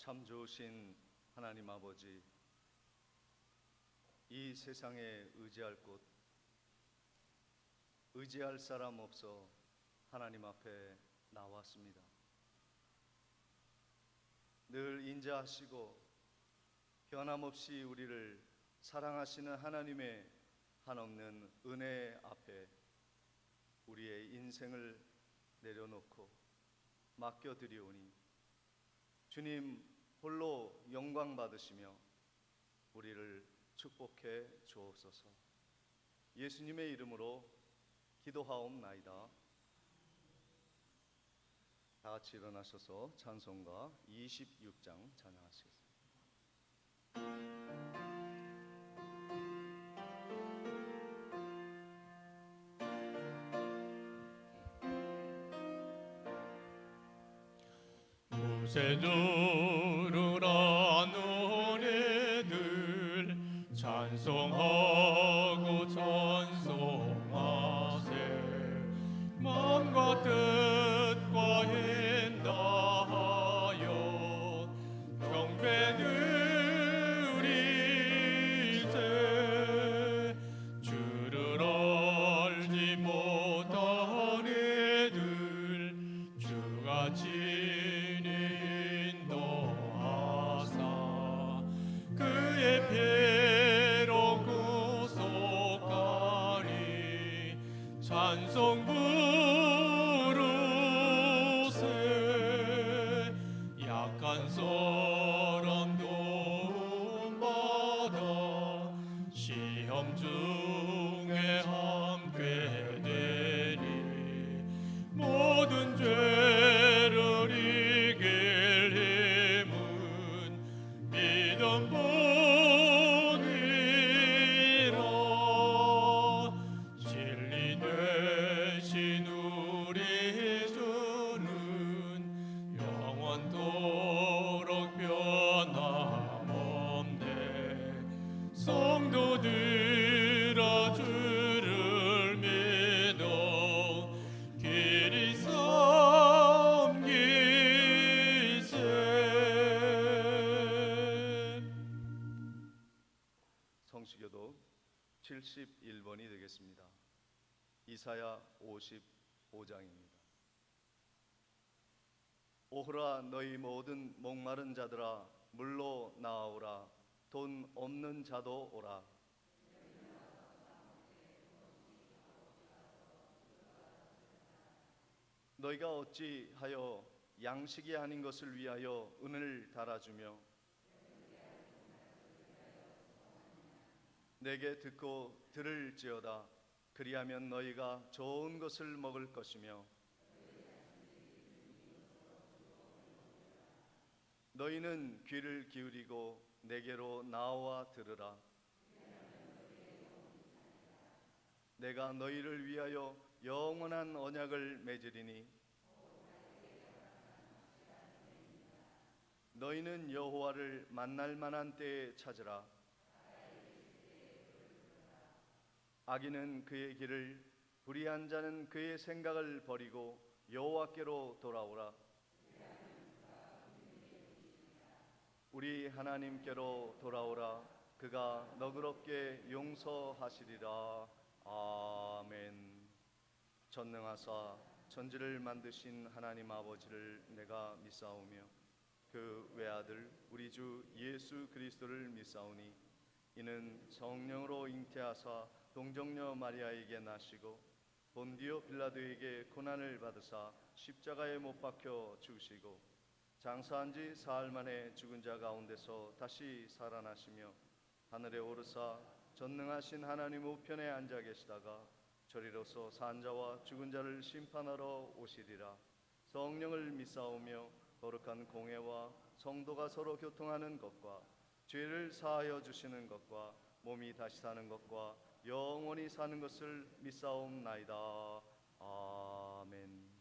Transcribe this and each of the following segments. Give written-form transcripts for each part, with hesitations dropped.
참 좋으신 하나님 아버지, 이 세상에 의지할 곳, 의지할 사람 없어 하나님 앞에 나왔습니다. 늘 인자하시고 변함없이 우리를 사랑하시는 하나님의 한없는 은혜 앞에 우리의 인생을 내려놓고 맡겨드리오니 주님 홀로 영광 받으시며 우리를 축복해 주옵소서. 예수님의 이름으로 기도하옵나이다. 다 같이 일어나셔서 찬송가 26장 찬양하시겠습니다. 구세주라 노래들 찬송하고 찬송하세. 마음과 뜻과 힘 다하여 경배 드리세. 주를 알지 못한 이들 주가 찬송 부르세. 약한 사람 도움받아 시험 중에 함께 되니 모든 죄를 이길 힘은 믿음 성도들아 주를 믿어 길이 섬기세. 성시교도 71번이 되겠습니다. 이사야 55장입니다. 오호라 너희 모든 목마른 자들아 물로 나아오라. 돈 없는 자도 오라. 너희가 어찌하여 양식이 아닌 것을 위하여 은을 달아주며 내게 듣고 들을지어다. 그리하면 너희가 좋은 것을 먹을 것이며 너희는 귀를 기울이고 내게로 나와 들으라. 내가 너희를 위하여 영원한 언약을 맺으리니 너희는 여호와를 만날 만한 때에 찾으라. 악인은 그의 길을, 불의한 자는 그의 생각을 버리고 여호와께로 돌아오라. 우리 하나님께로 돌아오라. 그가 너그럽게 용서하시리라. 아멘. 전능하사 천지를 만드신 하나님 아버지를 내가 믿사오며 그 외아들 우리 주 예수 그리스도를 믿사오니 이는 성령으로 잉태하사 동정녀 마리아에게 나시고 본디오 빌라도에게 고난을 받으사 십자가에 못 박혀 죽으시고 장사한 지 사흘 만에 죽은 자 가운데서 다시 살아나시며 하늘에 오르사 전능하신 하나님 우편에 앉아 계시다가 저리로서 산 자와 죽은 자를 심판하러 오시리라. 성령을 믿사오며 거룩한 공회와 성도가 서로 교통하는 것과 죄를 사하여 주시는 것과 몸이 다시 사는 것과 영원히 사는 것을 믿사옵나이다. 아멘.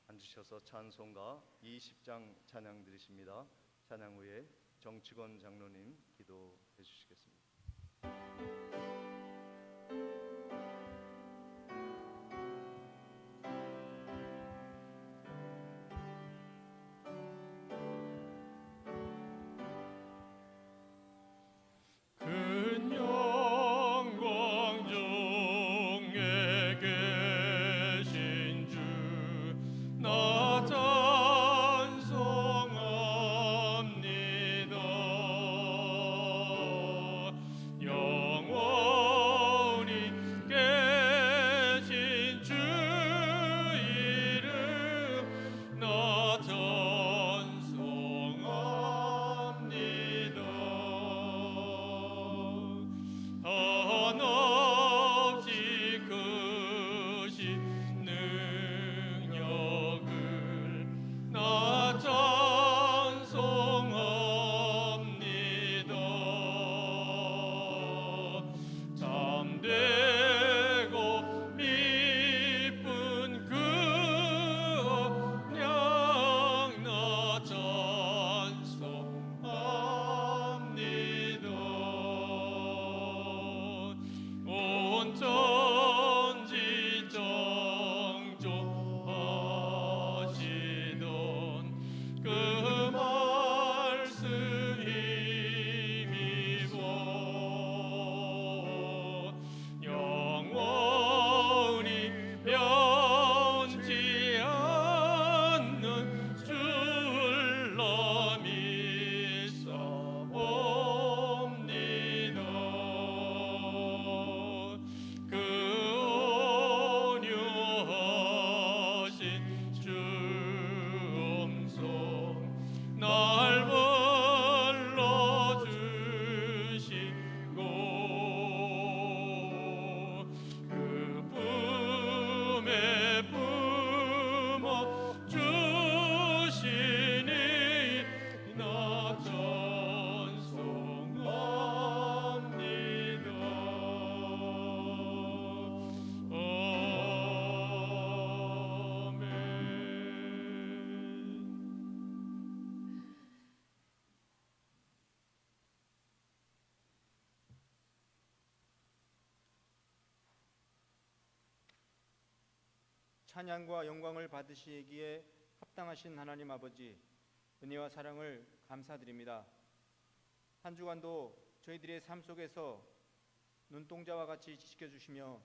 앉으셔서 찬송가 20장 찬양 드리십니다. 찬양 후에 정치권 장로님 기도해 주시겠습니다. 찬양과 영광을 받으시기에 합당하신 하나님 아버지, 은혜와 사랑을 감사드립니다. 한 주간도 저희들의 삶 속에서 눈동자와 같이 지켜주시며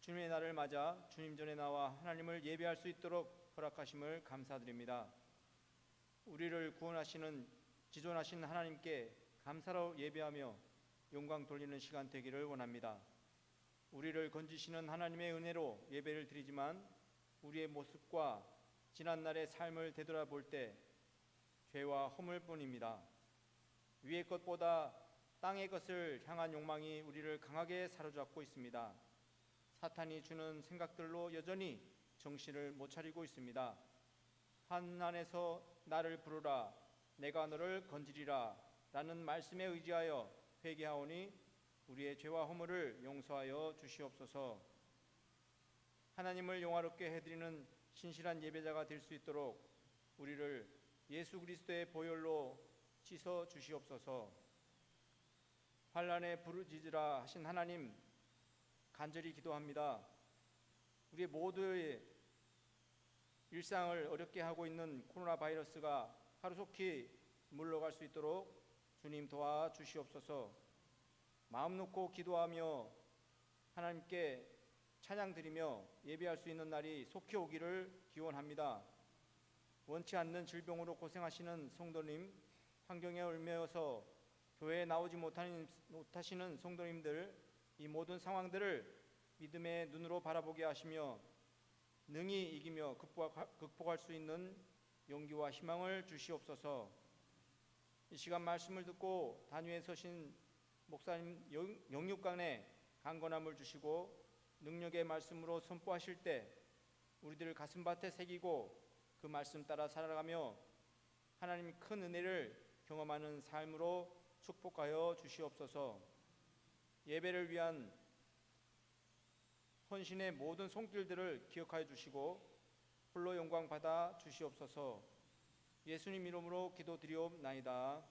주님의 날을 맞아 주님 전에 나와 하나님을 예배할 수 있도록 허락하심을 감사드립니다. 우리를 구원하시는 지존하신 하나님께 감사로 예배하며 영광 돌리는 시간 되기를 원합니다. 우리를 건지시는 하나님의 은혜로 예배를 드리지만 우리의 모습과 지난날의 삶을 되돌아볼 때 죄와 허물뿐입니다. 위의 것보다 땅의 것을 향한 욕망이 우리를 강하게 사로잡고 있습니다. 사탄이 주는 생각들로 여전히 정신을 못 차리고 있습니다. 환난에서 나를 부르라, 내가 너를 건지리라 라는 말씀에 의지하여 회개하오니 우리의 죄와 허물을 용서하여 주시옵소서. 하나님을 영화롭게 해드리는 신실한 예배자가 될 수 있도록 우리를 예수 그리스도의 보혈로 씻어 주시옵소서. 환난에 부르짖으라 하신 하나님, 간절히 기도합니다. 우리 모두의 일상을 어렵게 하고 있는 코로나 바이러스가 하루속히 물러갈 수 있도록 주님 도와주시옵소서. 마음 놓고 기도하며 하나님께 찬양드리며 예배할 수 있는 날이 속히 오기를 기원합니다. 원치 않는 질병으로 고생하시는 성도님, 환경에 얽매여서 교회에 나오지 못하시는 성도님들, 이 모든 상황들을 믿음의 눈으로 바라보게 하시며 능히 이기며 극복할 수 있는 용기와 희망을 주시옵소서. 이 시간 말씀을 듣고 단위에 서신 목사님 영육간에 강건함을 주시고 능력의 말씀으로 선포하실 때 우리들을 가슴밭에 새기고 그 말씀 따라 살아가며 하나님의 큰 은혜를 경험하는 삶으로 축복하여 주시옵소서. 예배를 위한 헌신의 모든 손길들을 기억하여 주시고 홀로 영광 받아 주시옵소서. 예수님 이름으로 기도드리옵나이다.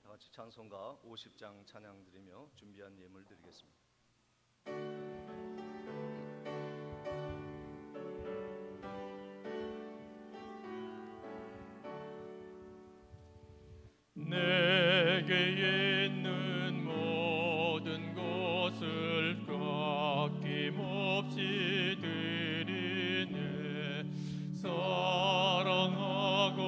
다 같이 찬송가 50장 찬양 드리며 준비한 예물 드리겠습니다. 내게 있는 모든 것을 깎임없이 드리네. 사랑하고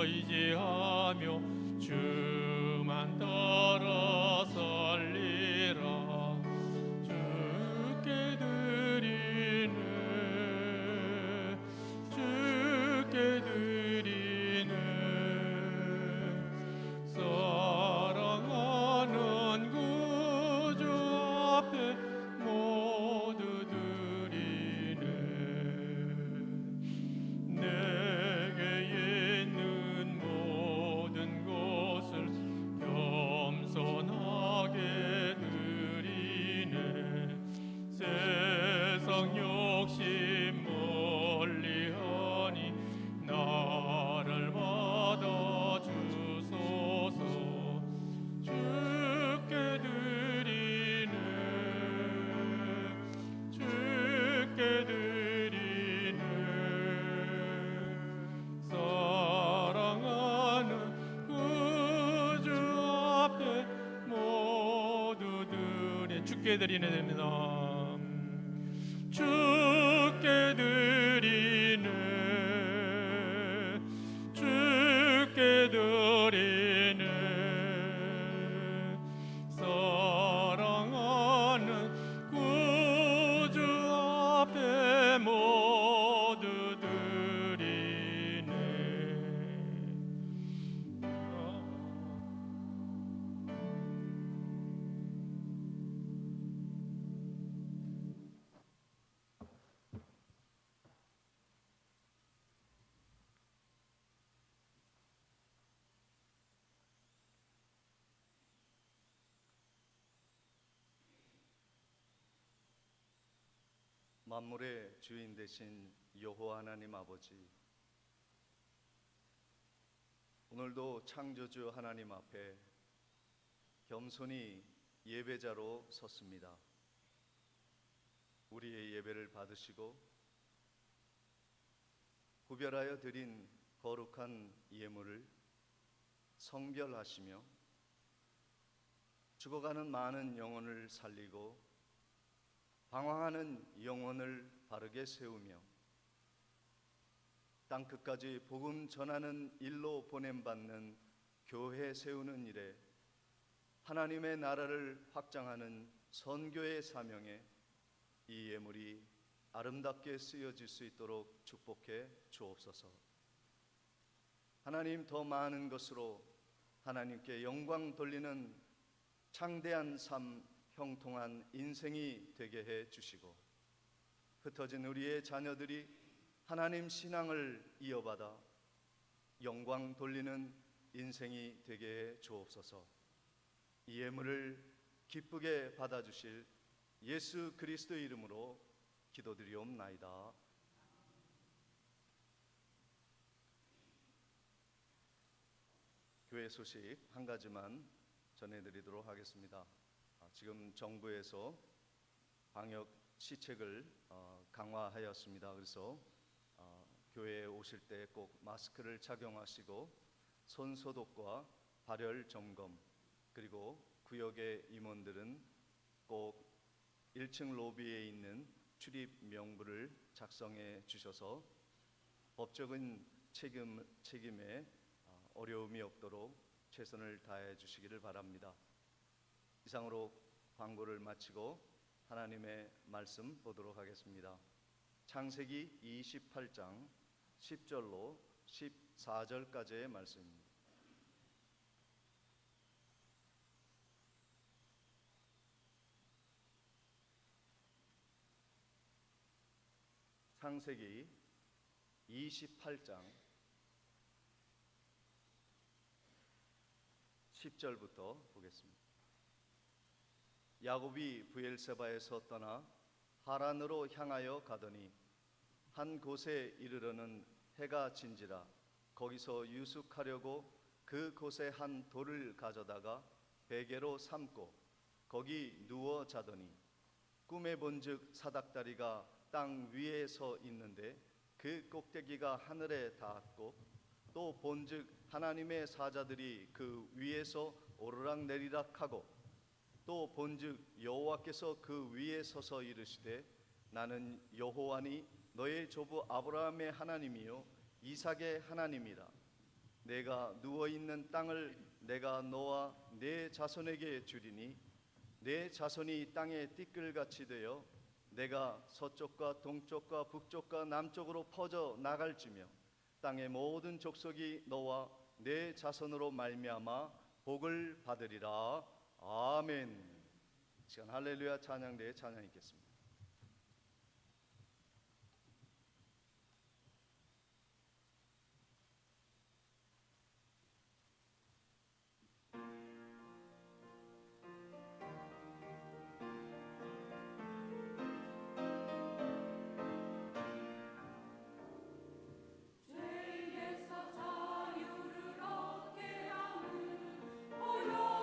의지하며 주만 따라 살리라. 주께 드리네, 주께 드리네. 사랑하는 구주 앞에 모두 드리네. 내게 있는 모든 것을 겸손하게 드리네. 세상 욕심 멀리하니 나를 받아 주소서. 주께 드리네, 주께 드리네. 사랑하는 구주 앞에 모두 드리네. 주께 드리네 됩니다. 주께 드리네, 주께 드리네. 사랑하는 구주 앞에 모두 드리네. 만물의 주인 되신 여호와 하나님 아버지, 오늘도 창조주 하나님 앞에 겸손히 예배자로 섰습니다. 우리의 예배를 받으시고 구별하여 드린 거룩한 예물을 성별하시며 죽어가는 많은 영혼을 살리고 방황하는 영혼을 바르게 세우며 땅끝까지 복음 전하는 일로 보냄받는 교회 세우는 일에 하나님의 나라를 확장하는 선교의 사명에 이 예물이 아름답게 쓰여질 수 있도록 축복해 주옵소서. 하나님, 더 많은 것으로 하나님께 영광 돌리는 창대한 삶, 형통한 인생이 되게 해 주시고, 흩어진 우리의 자녀들이 하나님 신앙을 이어받아 영광 돌리는 인생이 되게 해 주옵소서. 이 예물을 기쁘게 받아주실 예수 그리스도의 이름으로 기도드리옵나이다. 교회 소식 한 가지만 전해드리도록 하겠습니다. 지금 정부에서 방역 시책을 강화하였습니다. 그래서 교회에 오실 때 꼭 마스크를 착용하시고 손 소독과 발열 점검, 그리고 구역의 임원들은 꼭 1층 로비에 있는 출입 명부를 작성해 주셔서 법적인 책임에 어려움이 없도록 최선을 다해 주시기를 바랍니다. 이상으로 광고를 마치고 하나님의 말씀 보도록 하겠습니다. 창세기 28장 10절로 14절까지의 말씀입니다. 창세기 28장 10절부터 보겠습니다. 야곱이 브엘세바에서 떠나 하란으로 향하여 가더니 한 곳에 이르러는 해가 진지라 거기서 유숙하려고 그 곳에 한 돌을 가져다가 베개로 삼고 거기 누워 자더니 꿈에 본즉 사닥다리가 땅 위에 서 있는데 그 꼭대기가 하늘에 닿았고 또 본즉 하나님의 사자들이 그 위에서 오르락내리락 하고 또 본즉 여호와께서 그 위에 서서 이르시되 나는 여호와니 너의 조부 아브라함의 하나님이요 이삭의 하나님이라. 내가 누워있는 땅을 내가 너와 네 자손에게 주리니 내 자손이 땅의 띠끌같이 되어 내가 서쪽과 동쪽과 북쪽과 남쪽으로 퍼져 나갈지며 땅의 모든 족속이 너와 내 자손으로 말미암아 복을 받으리라. 아멘. 시간 할렐루야 찬양대에 찬양 있겠습니다. 주를 부려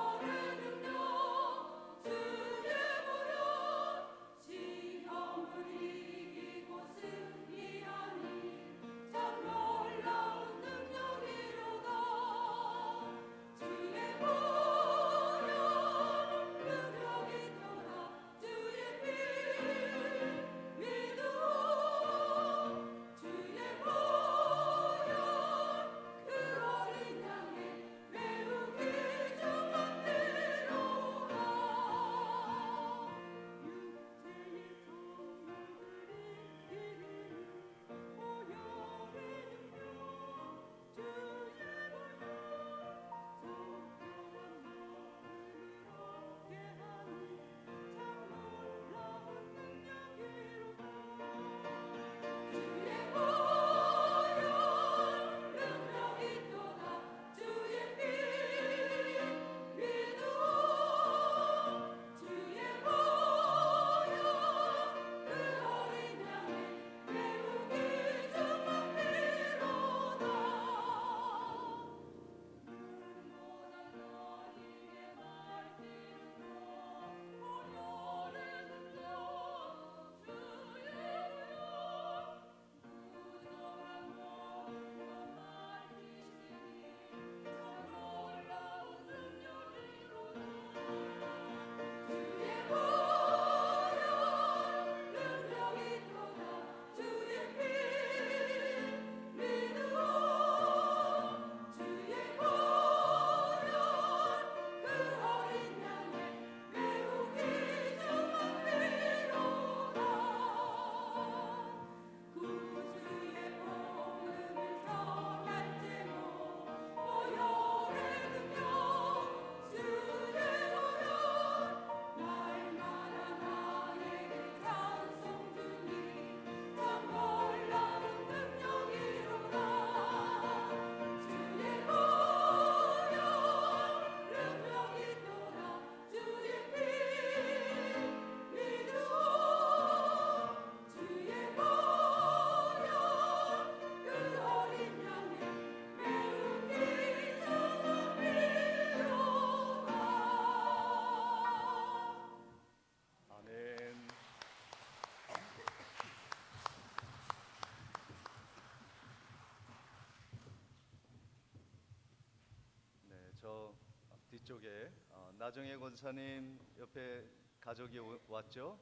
뒤쪽에 나정혜 권사님 옆에 가족이 왔죠?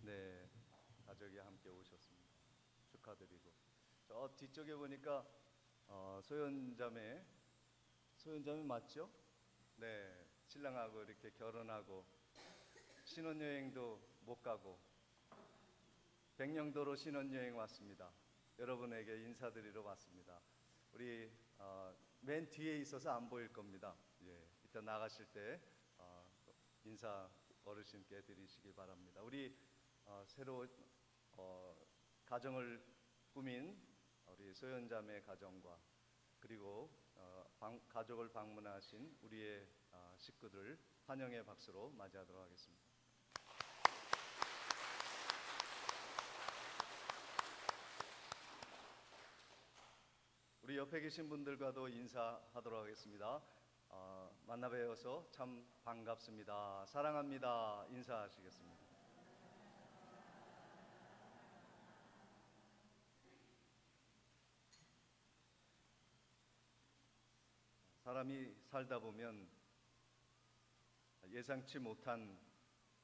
네, 가족이 함께 오셨습니다. 축하드리고 저 뒤쪽에 보니까 소연자매 맞죠? 네, 신랑하고 이렇게 결혼하고 신혼여행도 못 가고 백령도로 신혼여행 왔습니다. 여러분에게 인사드리러 왔습니다. 우리 맨 뒤에 있어서 안 보일 겁니다. 예, 이따 나가실 때 인사 어르신께 드리시기 바랍니다. 우리 새로 가정을 꾸민 우리 소연자매 가정과 그리고 가족을 방문하신 우리의 식구들 환영의 박수로 맞이하도록 하겠습니다. 우리 옆에 계신 분들과도 인사하도록 하겠습니다. 만나 뵈어서 참 반갑습니다. 사랑합니다. 인사하시겠습니다. 사람이 살다 보면 예상치 못한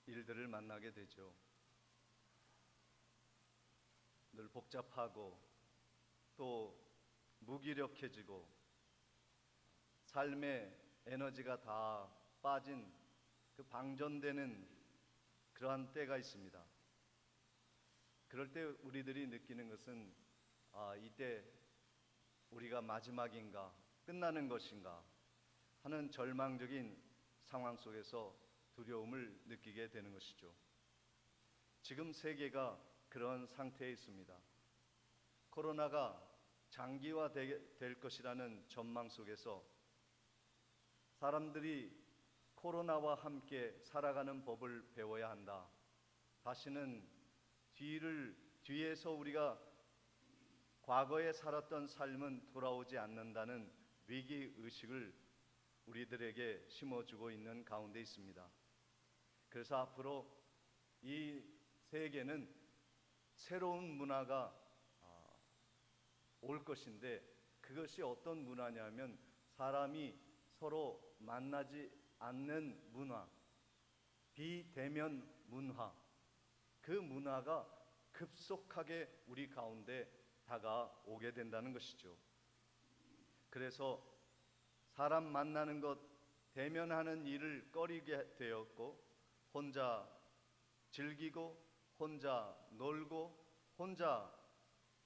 일들을 만나게 되죠. 늘 복잡하고 또 무기력해지고 삶의 에너지가 다 빠진 그 방전되는 그러한 때가 있습니다. 그럴 때 우리들이 느끼는 것은 이때 우리가 마지막인가 끝나는 것인가 하는 절망적인 상황 속에서 두려움을 느끼게 되는 것이죠. 지금 세계가 그런 상태에 있습니다. 코로나가 장기화될 것이라는 전망 속에서 사람들이 코로나와 함께 살아가는 법을 배워야 한다. 다시는 뒤에서 우리가 과거에 살았던 삶은 돌아오지 않는다는 위기의식을 우리들에게 심어주고 있는 가운데 있습니다. 그래서 앞으로 이 세계는 새로운 문화가 올 것인데 그것이 어떤 문화냐면 사람이 서로 만나지 않는 문화, 비대면 문화, 그 문화가 급속하게 우리 가운데 다가오게 된다는 것이죠. 그래서 사람 만나는 것, 대면하는 일을 꺼리게 되었고 혼자 즐기고 혼자 놀고 혼자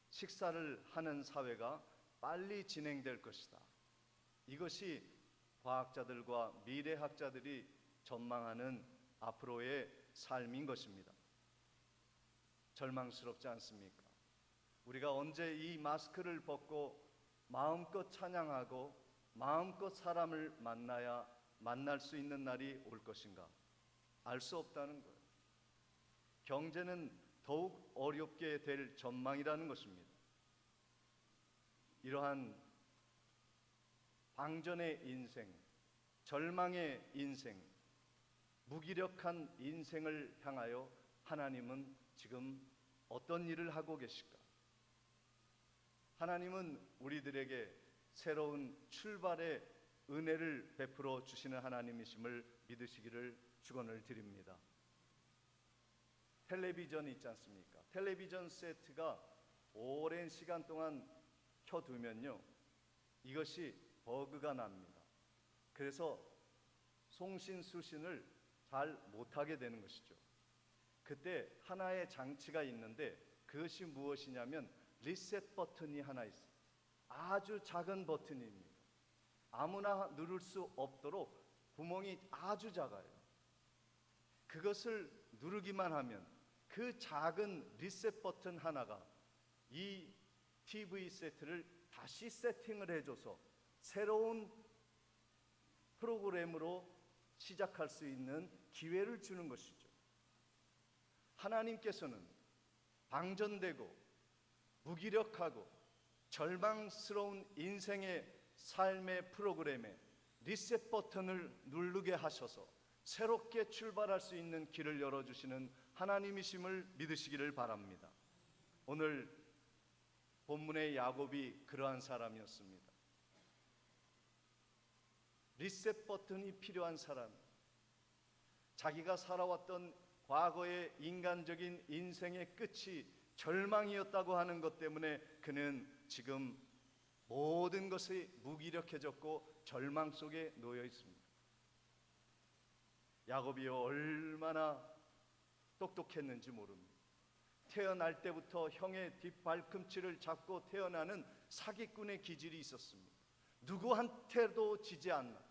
식사를 하는 사회가 빨리 진행될 것이다. 이것이 과학자들과 미래학자들이 전망하는 앞으로의 삶인 것입니다. 절망스럽지 않습니까? 우리가 언제 이 마스크를 벗고 마음껏 찬양하고 마음껏 사람을 만날 수 있는 날이 올 것인가? 알 수 없다는 거예요. 경제는 더욱 어렵게 될 전망이라는 것입니다. 이러한 방전의 인생, 절망의 인생, 무기력한 인생을 향하여 하나님은 지금 어떤 일을 하고 계실까? 하나님은 우리들에게 새로운 출발의 은혜를 베풀어 주시는 하나님이심을 믿으시기를 축원을 드립니다. 텔레비전이 있지 않습니까? 텔레비전 세트가 오랜 시간 동안 켜두면요, 이것이 버그가 납니다. 그래서 송신 수신을 잘 못하게 되는 것이죠. 그때 하나의 장치가 있는데 그것이 무엇이냐면 리셋 버튼이 하나 있어요. 아주 작은 버튼입니다. 아무나 누를 수 없도록 구멍이 아주 작아요. 그것을 누르기만 하면 그 작은 리셋 버튼 하나가 이 TV 세트를 다시 세팅을 해줘서 새로운 프로그램으로 시작할 수 있는 기회를 주는 것이죠. 하나님께서는 방전되고 무기력하고 절망스러운 인생의 삶의 프로그램에 리셋 버튼을 누르게 하셔서 새롭게 출발할 수 있는 길을 열어주시는 하나님이심을 믿으시기를 바랍니다. 오늘 본문의 야곱이 그러한 사람이었습니다. 리셋 버튼이 필요한 사람, 자기가 살아왔던 과거의 인간적인 인생의 끝이 절망이었다고 하는 것 때문에 그는 지금 모든 것이 무기력해졌고 절망 속에 놓여 있습니다. 야곱이 얼마나 똑똑했는지 모릅니다. 태어날 때부터 형의 뒷발꿈치를 잡고 태어나는 사기꾼의 기질이 있었습니다. 누구한테도 지지 않나.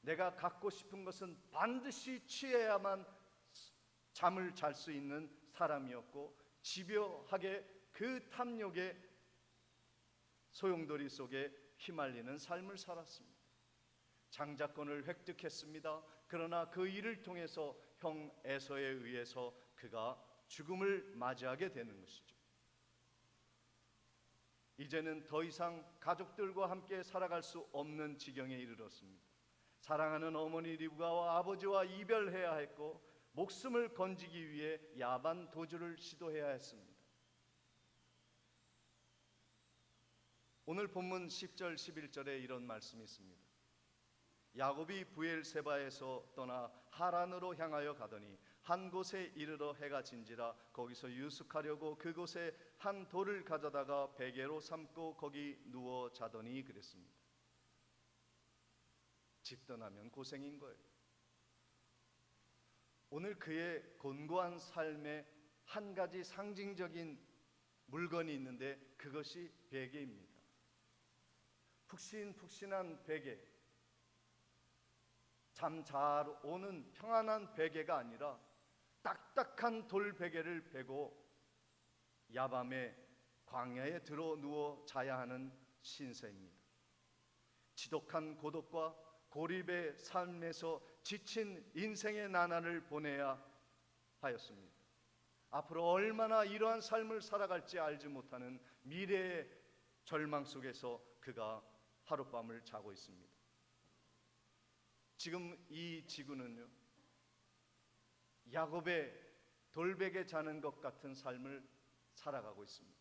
내가 갖고 싶은 것은 반드시 취해야만 잠을 잘 수 있는 사람이었고, 집요하게 그 탐욕의 소용돌이 속에 휘말리는 삶을 살았습니다. 장자권을 획득했습니다. 그러나 그 일을 통해서 형 에서에 의해서 그가 죽음을 맞이하게 되는 것이죠. 이제는 더 이상 가족들과 함께 살아갈 수 없는 지경에 이르렀습니다. 사랑하는 어머니 리브가와 아버지와 이별해야 했고, 목숨을 건지기 위해 야반 도주를 시도해야 했습니다. 오늘 본문 10절 11절에 이런 말씀이 있습니다. 야곱이 부엘세바에서 떠나 하란으로 향하여 가더니 한 곳에 이르러 해가 진지라 거기서 유숙하려고 그곳에 한 돌을 가져다가 베개로 삼고 거기 누워 자더니 그랬습니다. 집 떠나면 고생인 거예요. 오늘 그의 곤고한 삶에 한 가지 상징적인 물건이 있는데 그것이 베개입니다. 푹신푹신한 베개, 잠 잘 오는 평안한 베개가 아니라 딱딱한 돌 베개를 베고 야밤에 광야에 들어 누워 자야 하는 신세입니다. 지독한 고독과 고립의 삶에서 지친 인생의 나날을 보내야 하였습니다. 앞으로 얼마나 이러한 삶을 살아갈지 알지 못하는 미래의 절망 속에서 그가 하룻밤을 자고 있습니다. 지금 이 지구는요, 야곱의 돌베개 자는 것 같은 삶을 살아가고 있습니다.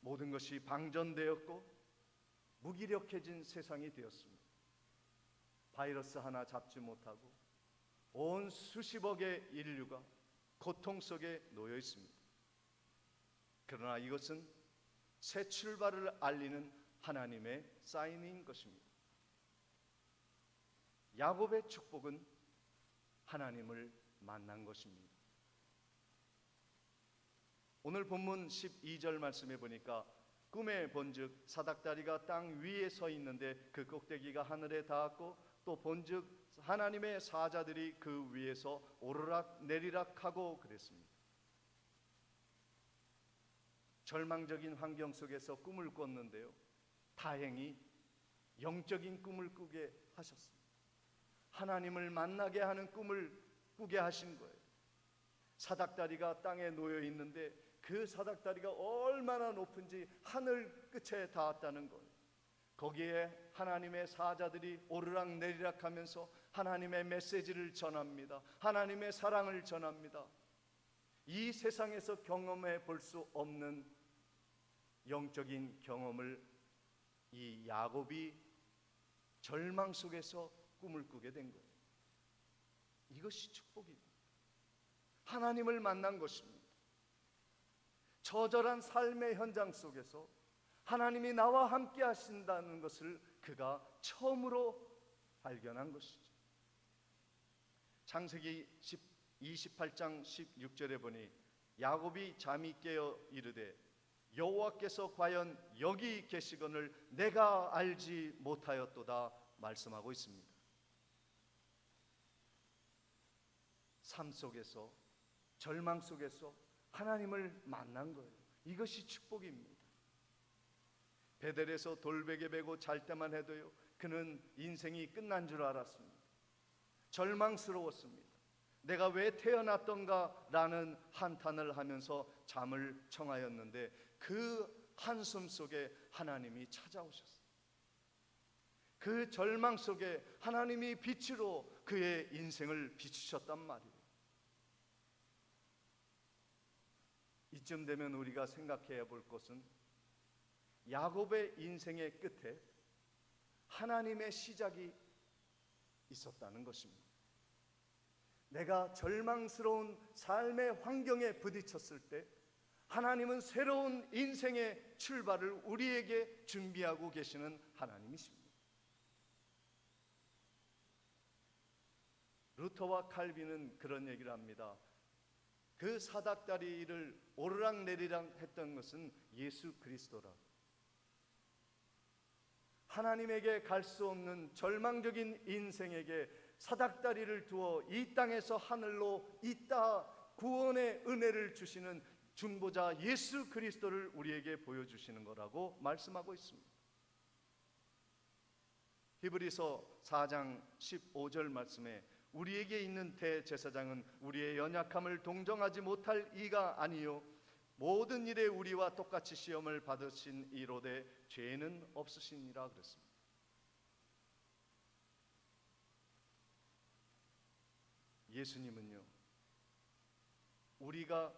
모든 것이 방전되었고 무기력해진 세상이 되었습니다. 바이러스 하나 잡지 못하고 온 수십억의 인류가 고통 속에 놓여 있습니다. 그러나 이것은 새 출발을 알리는 하나님의 사인인 것입니다. 야곱의 축복은 하나님을 만난 것입니다. 오늘 본문 12절 말씀에 보니까 꿈에 본즉 사닥다리가 땅 위에 서 있는데 그 꼭대기가 하늘에 닿았고 또 본즉 하나님의 사자들이 그 위에서 오르락 내리락 하고 그랬습니다. 절망적인 환경 속에서 꿈을 꿨는데요, 다행히 영적인 꿈을 꾸게 하셨습니다. 하나님을 만나게 하는 꿈을 꾸게 하신 거예요. 사닥다리가 땅에 놓여 있는데 그 사닥다리가 얼마나 높은지 하늘 끝에 닿았다는 거예요. 거기에 하나님의 사자들이 오르락 내리락 하면서 하나님의 메시지를 전합니다. 하나님의 사랑을 전합니다. 이 세상에서 경험해 볼 수 없는 영적인 경험을 이 야곱이 절망 속에서 꿈을 꾸게 된 거예요. 이것이 축복입니다. 하나님을 만난 것입니다. 저절한 삶의 현장 속에서 하나님이 나와 함께 하신다는 것을 그가 처음으로 발견한 것이죠. 창세기 28장 16절에 보니 야곱이 잠이 깨어 이르되 여호와께서 과연 여기 계시거늘 내가 알지 못하였도다 말씀하고 있습니다. 삶 속에서 절망 속에서 하나님을 만난 거예요. 이것이 축복입니다. 베델에서 돌베개 베고 잘 때만 해도요, 그는 인생이 끝난 줄 알았습니다. 절망스러웠습니다. 내가 왜 태어났던가 라는 한탄을 하면서 잠을 청하였는데 그 한숨 속에 하나님이 찾아오셨어요. 그 절망 속에 하나님이 빛으로 그의 인생을 비추셨단 말이에요. 이쯤 되면 우리가 생각해야 볼 것은 야곱의 인생의 끝에 하나님의 시작이 있었다는 것입니다. 내가 절망스러운 삶의 환경에 부딪혔을 때 하나님은 새로운 인생의 출발을 우리에게 준비하고 계시는 하나님이십니다. 루터와 칼빈은 그런 얘기를 합니다. 그 사닥다리를 오르락내리락 했던 것은 예수 그리스도라. 하나님에게 갈 수 없는 절망적인 인생에게 사닥다리를 두어 이 땅에서 하늘로 잇따 구원의 은혜를 주시는 중보자 예수 그리스도를 우리에게 보여주시는 거라고 말씀하고 있습니다. 히브리서 4장 15절 말씀에 우리에게 있는 대제사장은 우리의 연약함을 동정하지 못할 이가 아니요 모든 일에 우리와 똑같이 시험을 받으신 이로되 죄는 없으시니라 그랬습니다. 예수님은요, 우리가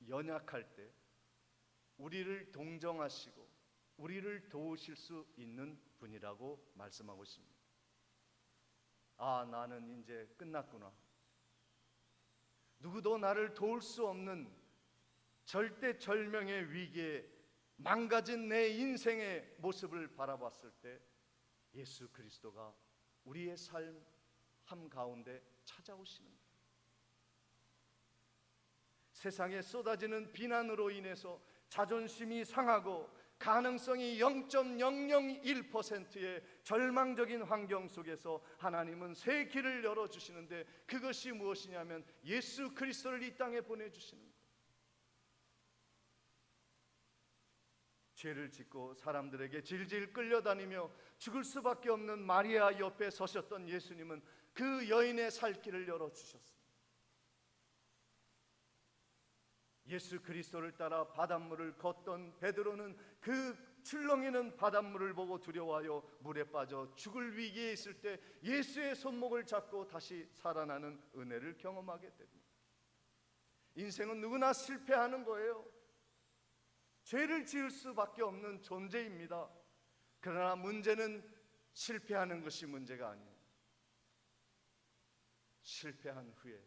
연약할 때 우리를 동정하시고 우리를 도우실 수 있는 분이라고 말씀하고 있습니다. 아, 나는 이제 끝났구나. 누구도 나를 도울 수 없는 절대절명의 위기에 망가진 내 인생의 모습을 바라봤을 때 예수 그리스도가 우리의 삶 가운데 찾아오시는 거예요. 세상에 쏟아지는 비난으로 인해서 자존심이 상하고 가능성이 0.001%의 절망적인 환경 속에서 하나님은 새 길을 열어주시는데 그것이 무엇이냐면 예수 그리스도를 이 땅에 보내주시는 거예요. 죄를 짓고 사람들에게 질질 끌려다니며 죽을 수밖에 없는 마리아 옆에 서셨던 예수님은 그 여인의 살 길을 열어주셨습니다. 예수 그리스도를 따라 바닷물을 걷던 베드로는 그 출렁이는 바닷물을 보고 두려워하여 물에 빠져 죽을 위기에 있을 때 예수의 손목을 잡고 다시 살아나는 은혜를 경험하게 됩니다. 인생은 누구나 실패하는 거예요. 죄를 지을 수밖에 없는 존재입니다. 그러나 문제는 실패하는 것이 문제가 아니에요. 실패한 후에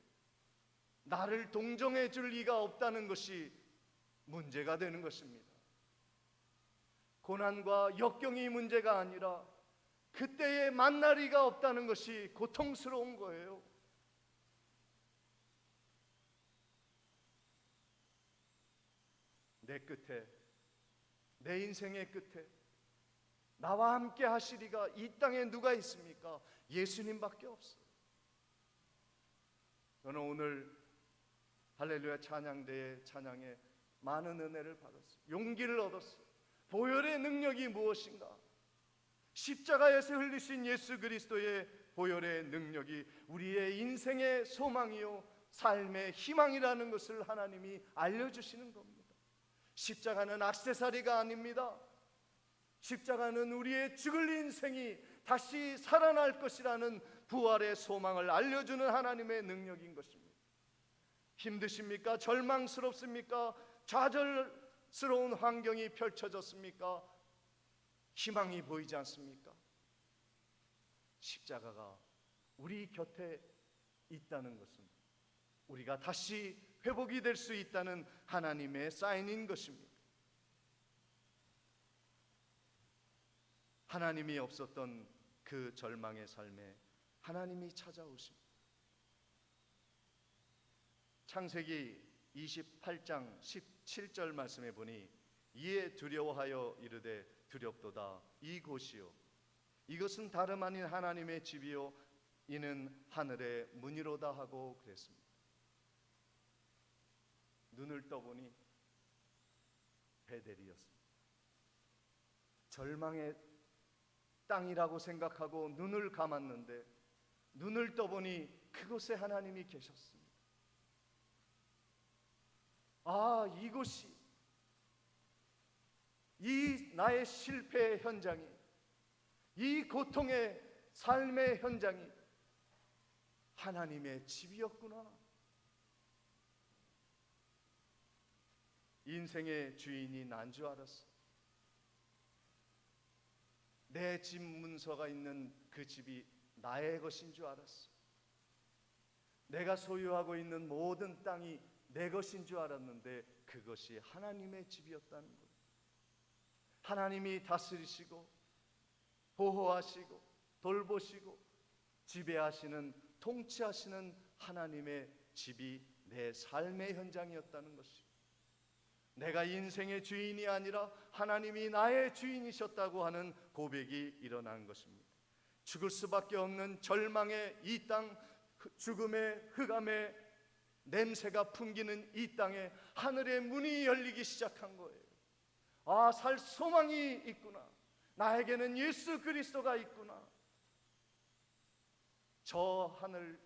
나를 동정해 줄 리가 없다는 것이 문제가 되는 것입니다. 고난과 역경이 문제가 아니라 그때에 만날 리가 없다는 것이 고통스러운 거예요. 내 끝에, 내 인생의 끝에 나와 함께 하시리가 이 땅에 누가 있습니까? 예수님밖에 없어요. 저는 오늘 할렐루야 찬양대의 찬양에 많은 은혜를 받았어요. 용기를 얻었어요. 보혈의 능력이 무엇인가? 십자가에서 흘리신 예수 그리스도의 보혈의 능력이 우리의 인생의 소망이요 삶의 희망이라는 것을 하나님이 알려주시는 겁니다. 십자가는 액세서리가 아닙니다. 십자가는 우리의 죽을 인생이 다시 살아날 것이라는 부활의 소망을 알려주는 하나님의 능력인 것입니다. 힘드십니까? 절망스럽습니까? 좌절스러운 환경이 펼쳐졌습니까? 희망이 보이지 않습니까? 십자가가 우리 곁에 있다는 것은 우리가 다시 회복이 될 수 있다는 하나님의 사인인 것입니다. 하나님이 없었던 그 절망의 삶에 하나님이 찾아오십니다. 창세기 28장 17절 말씀에 보니 이에 두려워하여 이르되 두렵도다 이곳이요 이것은 다름 아닌 하나님의 집이요 이는 하늘의 문이로다 하고 그랬습니다. 눈을 떠보니 베델이었습니다. 절망의 땅이라고 생각하고 눈을 감았는데 눈을 떠보니 그곳에 하나님이 계셨습니다. 아, 이곳이 이 나의 실패의 현장이 이 고통의 삶의 현장이 하나님의 집이었구나. 인생의 주인이 난 줄 알았어. 내 집 문서가 있는 그 집이 나의 것인 줄 알았어. 내가 소유하고 있는 모든 땅이 내 것인 줄 알았는데 그것이 하나님의 집이었다는 거예요. 하나님이 다스리시고 보호하시고 돌보시고 지배하시는, 통치하시는 하나님의 집이 내 삶의 현장이었다는 것이, 내가 인생의 주인이 아니라 하나님이 나의 주인이셨다고 하는 고백이 일어난 것입니다. 죽을 수밖에 없는 절망의 이 땅, 죽음의 흑암의 냄새가 풍기는 이 땅에 하늘의 문이 열리기 시작한 거예요. 아, 살 소망이 있구나. 나에게는 예수 그리스도가 있구나. 저 하늘,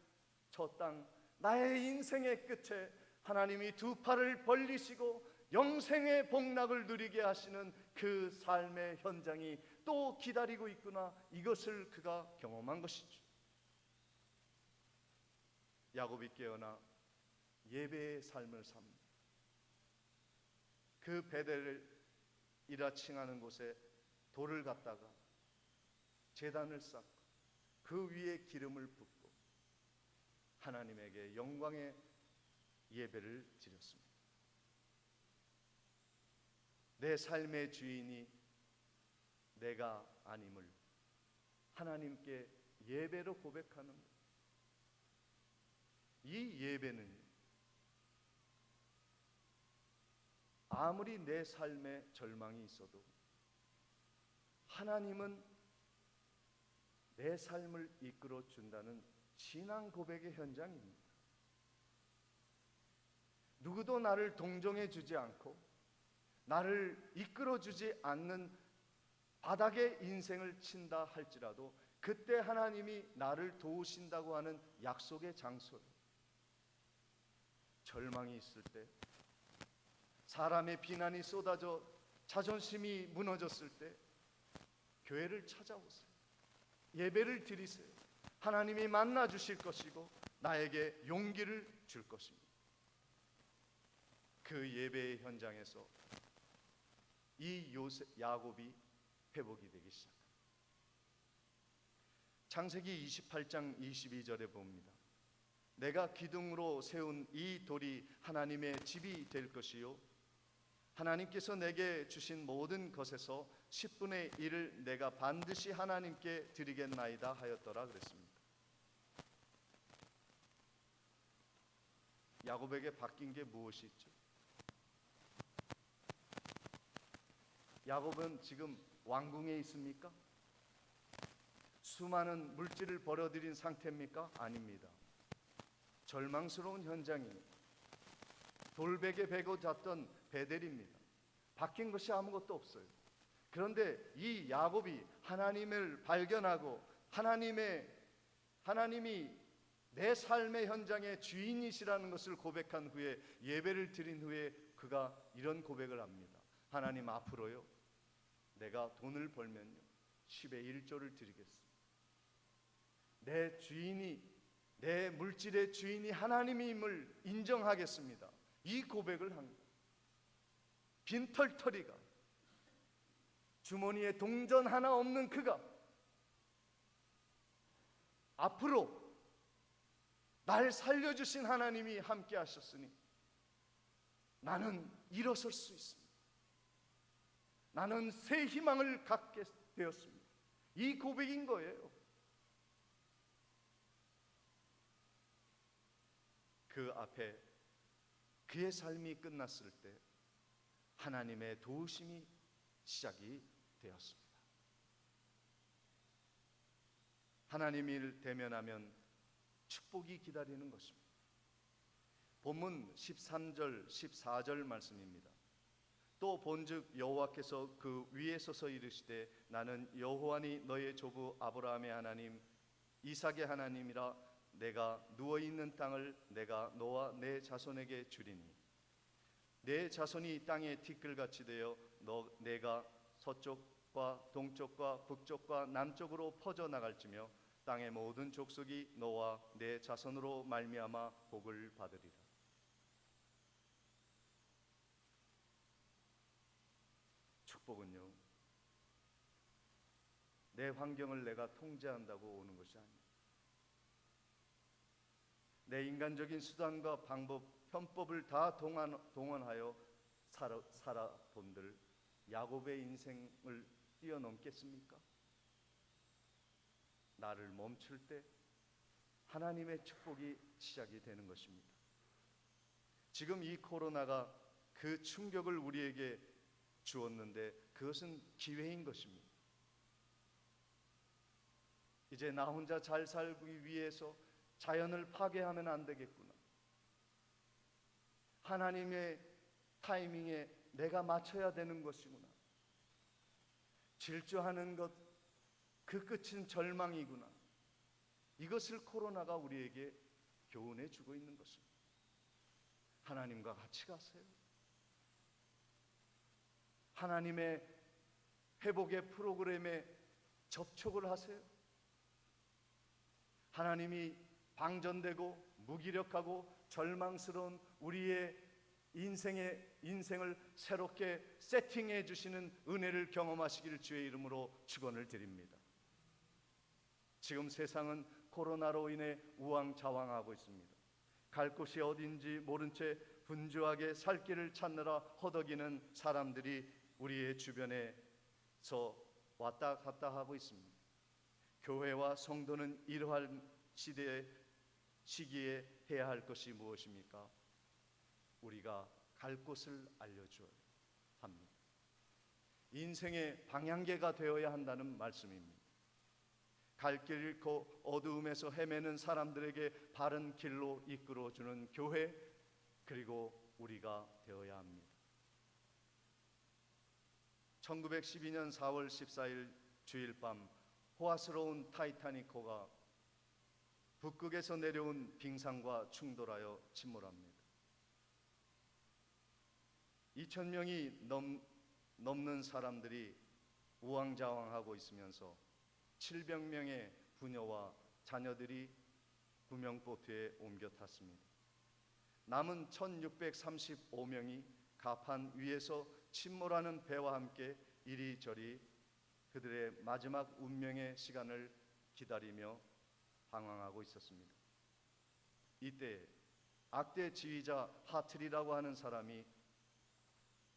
저 땅, 나의 인생의 끝에 하나님이 두 팔을 벌리시고 영생의 복락을 누리게 하시는 그 삶의 현장이 또 기다리고 있구나. 이것을 그가 경험한 것이죠. 야곱이 깨어나 예배의 삶을 삽니다. 그 베델이라 칭하는 곳에 돌을 갖다가 제단을 쌓고 그 위에 기름을 붓고 하나님에게 영광의 예배를 드렸습니다. 내 삶의 주인이 내가 아님을 하나님께 예배로 고백하는 것. 이 예배는 아무리 내 삶에 절망이 있어도 하나님은 내 삶을 이끌어 준다는 신앙 고백의 현장입니다. 누구도 나를 동정해 주지 않고 나를 이끌어 주지 않는 바닥에 인생을 친다 할지라도 그때 하나님이 나를 도우신다고 하는 약속의 장소에, 절망이 있을 때, 사람의 비난이 쏟아져 자존심이 무너졌을 때 교회를 찾아오세요. 예배를 드리세요. 하나님이 만나 주실 것이고 나에게 용기를 줄 것입니다. 그 예배의 현장에서 이 야곱이 회복이 되기 시작합니다. 창세기 28장 22절에 봅니다. 내가 기둥으로 세운 이 돌이 하나님의 집이 될 것이요 하나님께서 내게 주신 모든 것에서 10분의 1을 내가 반드시 하나님께 드리겠나이다 하였더라 그랬습니다. 야곱에게 바뀐 게 무엇이 있죠? 야곱은 지금 왕궁에 있습니까? 수많은 물질을 벌어들인 상태입니까? 아닙니다. 절망스러운 현장입니다. 돌베개 베고 잤던 베델입니다. 바뀐 것이 아무것도 없어요. 그런데 이 야곱이 하나님을 발견하고 하나님이 내 삶의 현장의 주인이시라는 것을 고백한 후에, 예배를 드린 후에 그가 이런 고백을 합니다. 하나님, 앞으로요 내가 돈을 벌면요 10의 1조를 드리겠습니다. 내 주인이, 내 물질의 주인이 하나님임을 인정하겠습니다. 이 고백을 한 거예요. 빈털터리가, 주머니에 동전 하나 없는 그가 앞으로 날 살려주신 하나님이 함께 하셨으니 나는 일어설 수 있습니다. 나는 새 희망을 갖게 되었습니다. 이 고백인 거예요. 그 앞에 그의 삶이 끝났을 때 하나님의 도우심이 시작이 되었습니다. 하나님을 대면하면 축복이 기다리는 것입니다. 본문 13절 14절 말씀입니다. 또 본즉 여호와께서 그 위에 서서 이르시되 나는 여호와니 너의 조부 아브라함의 하나님 이삭의 하나님이라. 내가 누워있는 땅을 내가 너와 내 자손에게 주리니 내 자손이 땅의 티끌같이 되어 내가 서쪽과 동쪽과 북쪽과 남쪽으로 퍼져나갈지며 땅의 모든 족속이 너와 내 자손으로 말미암아 복을 받으리라. 축복은요 내 환경을 내가 통제한다고 오는 것이 아닙니다. 내 인간적인 수단과 방법, 편법을 다 동원하여 살아본들 야곱의 인생을 뛰어넘겠습니까? 나를 멈출 때 하나님의 축복이 시작이 되는 것입니다. 지금 이 코로나가 그 충격을 우리에게 주었는데 그것은 기회인 것입니다. 이제 나 혼자 잘 살기 위해서 자연을 파괴하면 안 되겠구나. 하나님의 타이밍에 내가 맞춰야 되는 것이구나. 질주하는 것, 그 끝은 절망이구나. 이것을 코로나가 우리에게 교훈해 주고 있는 것입니다. 하나님과 같이 가세요. 하나님의 회복의 프로그램에 접촉을 하세요. 하나님이 방전되고 무기력하고 절망스러운 우리의 인생을 새롭게 세팅해 주시는 은혜를 경험하시기를 주의 이름으로 축원을 드립니다. 지금 세상은 코로나로 인해 우왕좌왕하고 있습니다. 갈 곳이 어딘지 모른 채 분주하게 살 길을 찾느라 허덕이는 사람들이 우리의 주변에서 왔다 갔다 하고 있습니다. 교회와 성도는 이러한 시기에 해야 할 것이 무엇입니까? 우리가 갈 곳을 알려줘야 합니다. 인생의 방향계가 되어야 한다는 말씀입니다. 갈 길 잃고 어두움에서 헤매는 사람들에게 바른 길로 이끌어주는 교회, 그리고 우리가 되어야 합니다. 1912년 4월 14일 주일 밤 호화스러운 타이타닉호가 북극에서 내려온 빙산과 충돌하여 침몰합니다. 2,000명이 넘는 사람들이 우왕좌왕하고 있으면서 700명의 부녀와 자녀들이 구명보트에 옮겨 탔습니다. 남은 1,635명이 가판 위에서 침몰하는 배와 함께 이리저리 그들의 마지막 운명의 시간을 기다리며 방황하고 있었습니다. 이때 악대 지휘자 하틀이라고 하는 사람이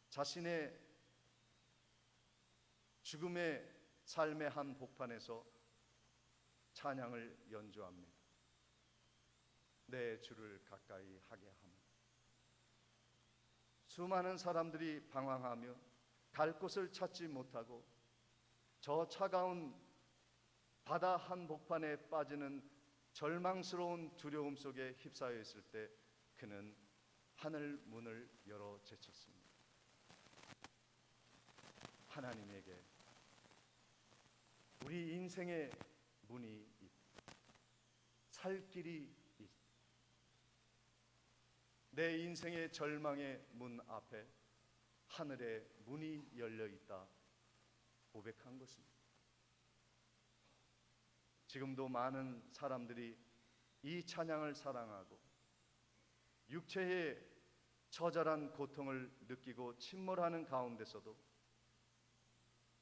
자신의 죽음의 삶의 한 복판에서 찬양을 연주합니다. 내 주를 가까이 하게 하며. 수많은 사람들이 방황하며 갈 곳을 찾지 못하고 저 차가운 바다 한복판에 빠지는 절망스러운 두려움 속에 휩싸여 있을 때 그는 하늘 문을 열어 제쳤습니다. 하나님에게 우리 인생의 문이 있다. 살 길이 있다. 내 인생의 절망의 문 앞에 하늘의 문이 열려 있다 고백한 것입니다. 지금도 많은 사람들이 이 찬양을 사랑하고 육체의 처절한 고통을 느끼고 침몰하는 가운데서도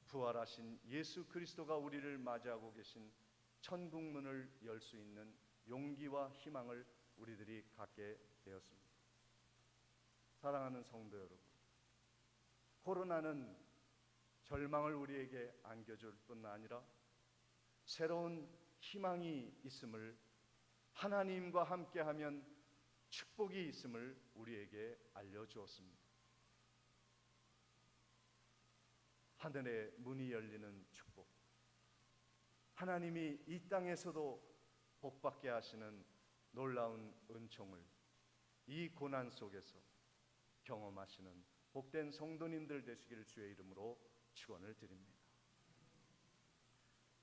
부활하신 예수 그리스도가 우리를 맞이하고 계신 천국 문을 열 수 있는 용기와 희망을 우리들이 갖게 되었습니다. 사랑하는 성도 여러분, 코로나는 절망을 우리에게 안겨줄 뿐 아니라 새로운 희망이 있음을, 하나님과 함께하면 축복이 있음을 우리에게 알려주었습니다. 하늘의 문이 열리는 축복, 하나님이 이 땅에서도 복받게 하시는 놀라운 은총을 이 고난 속에서 경험하시는 복된 성도님들 되시기를 주의 이름으로 축원을 드립니다.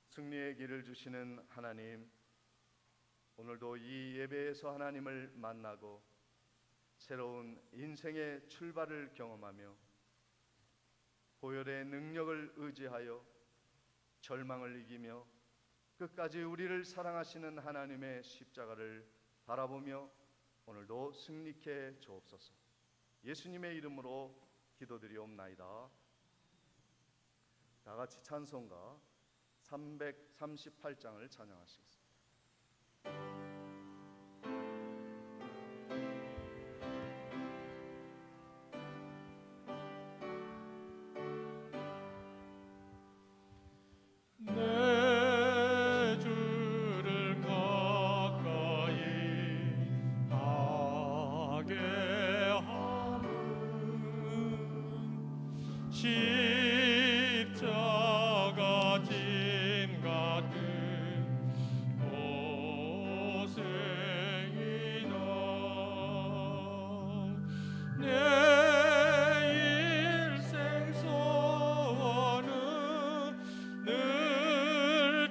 승리의 길을 주시는 하나님, 오늘도 이 예배에서 하나님을 만나고 새로운 인생의 출발을 경험하며 보혈의 능력을 의지하여 절망을 이기며 끝까지 우리를 사랑하시는 하나님의 십자가를 바라보며 오늘도 승리케 주옵소서. 예수님의 이름으로 기도드리옵나이다. 다 같이 찬송가 338장을 찬양하시겠습니다. 내 주를 가까이 하게 함은 십자가 짐 같은 고생이나 내 일생 소원은 늘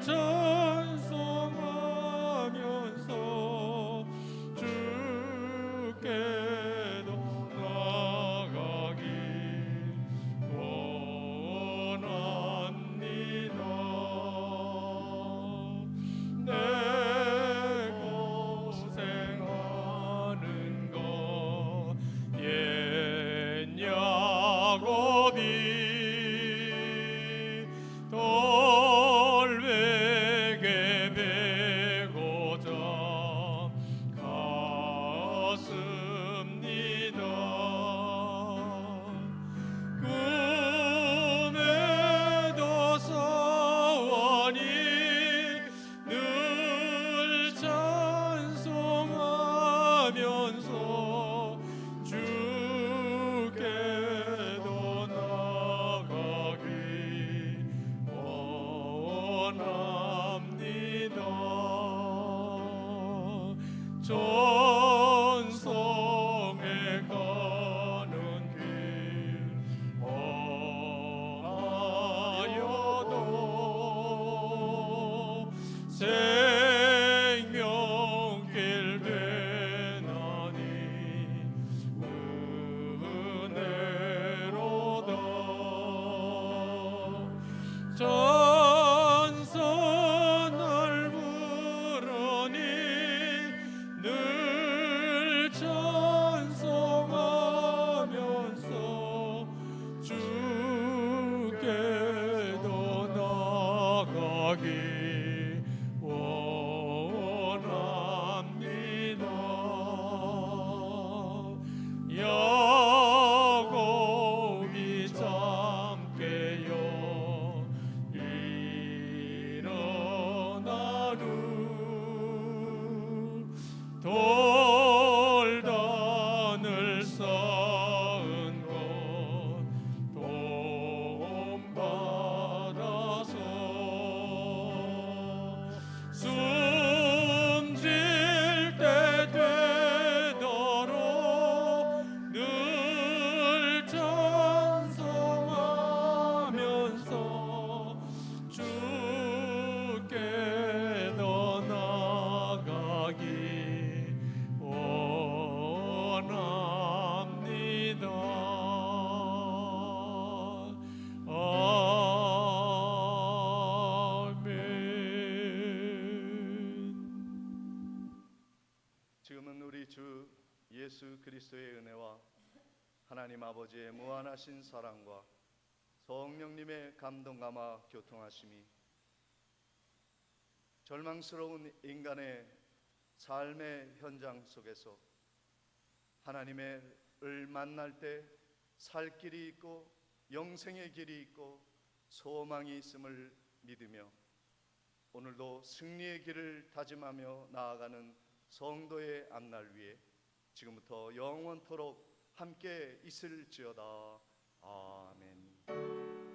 찬송하면서 주께도 나가길 원합니다. 내 고생하는 것 옛 야곱이 돌베개 베고자 갔습니다. 꿈에도 소원이 늘 찬송하면서 주께도 나가길 원합니다. 전성에 가는 길 험하여도 생명길 되나니 은혜로다. 전선을 부르니 늘 찬송하면서 주께도 나가길 원합니다. 야곱이 잠 깨어 일어나루 돌단을 쌓은 것 도움받아서 숨질 때 되도록 늘 찬송하면서 주께도 나가길 원합니다. 아멘. 지금은 우리 주 예수 그리스도의 은혜와 하나님 아버지의 무한하신 사랑과 성령님의 감동감화 교통하심이 절망스러운 인간의 삶의 현장 속에서 하나님을 만날 때 살 길이 있고 영생의 길이 있고 소망이 있음을 믿으며 오늘도 승리의 길을 다짐하며 나아가는 성도의 앞날 위에 지금부터 영원토록 함께 있을지어다. 아멘.